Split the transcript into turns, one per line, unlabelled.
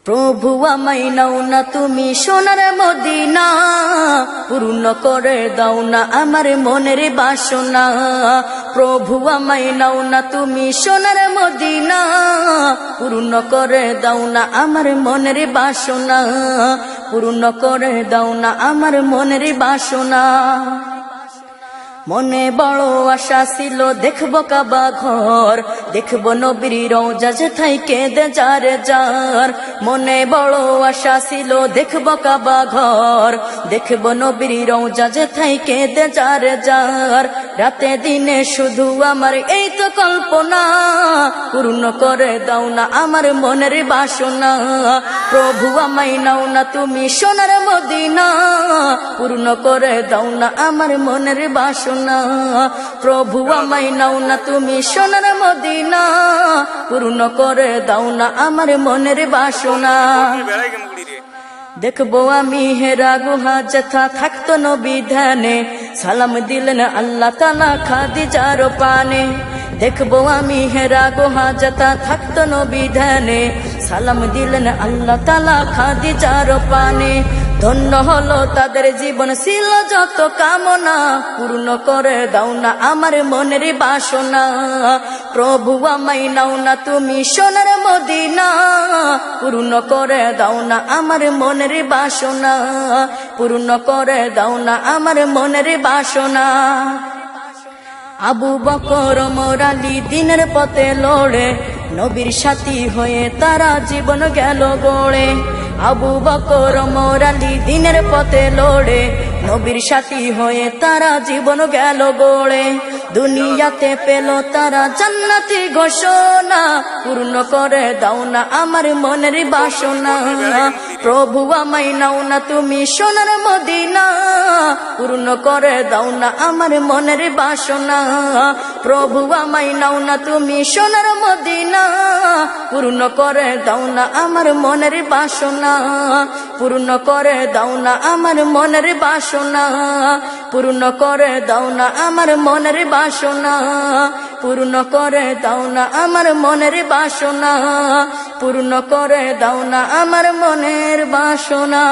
প্রভু আমায় নাও না তুমি সোনার মদিনা, পূর্ণ করে দাও না আমার মনের বাসনা। প্রভু আমায় নাও না তুমি সোনার মদিনা, পূর্ণ করে দাও না আমার মনের বাসনা, পূর্ণ করে দাও না আমার মনের বাসনা। মনে বড় আশা ছিল দেখবো কাবা ঘর, দেখবো নবীর রওজা যেথায় কেঁদে যার যার। মনে বড় আশা ছিল দেখবো কাবা ঘর, দেখবো নবীর রওজা যেথায় কেঁদে যার যার। রাতে দিনে শুধু আমার এই তো কল্পনা, পূর্ণ করে দাও না আমার মনের বাসনা। প্রভু আমায় নাও না তুমি সোনার মদিনা, পূর্ণ করে দাও না আমার মনের বাসনা। প্রভু আমায় নাও না তুমি সোনার মদিনা, পূর্ণ করে দাও না আমার মনের বাসনা। দেখবো আমি হেরা গুহা যেথা থাকতো নবী ধ্যানে, সালাম দিলেন আল্লাহ তাআলা খাদিজার পানে। দেখবো আমি হেরা গুহা যেথা থাকতো নবী ধ্যানে, সালাম দিলেন আল্লাহ তাআলা খাদিজার পানে। ধন্য হলো তাদের জীবন ছিল যত কামনা, পূর্ণ করে দাও না আমার মনের বাসনা। প্রভু আমায় নাও না তুমি সোনার মদিনা, পূর্ণ করে দাও না আমার মনের বাসনা, পূর্ণ করে দাও না আমার মনের বাসনা। আবু বকর ওমর আলী দিনের পথে লড়ে, নবীর সাথী হয়ে তারা জীবন গেল গড়ে। আবু বকর ওমর আলী দিনের পথে লড়ে, নবীর সাথী হয়ে তারা জীবন গেল গড়ে। দুনিয়াতে পেল তারা জান্নাতি ঘোষণা, পূর্ণ করে দাও না আমার মনের বাসনা। প্রভু আমায় নাও না তুমি সোনার মদিনা, পূর্ণ করে দাও না আমার মনের বাসনা। প্রভু আমায় নাও না তুমি সোনার মদিনা, পূর্ণ করে দাও না আমার মনের বাসনা, পূর্ণ করে দাও না আমার মনের বাসনা, পূর্ণ করে দাও না আমার মনের বাসনা, পূর্ণ করে দাও না আমার মনের বাসনা, পূর্ণ করে দাও না আমার মনের বাসনা।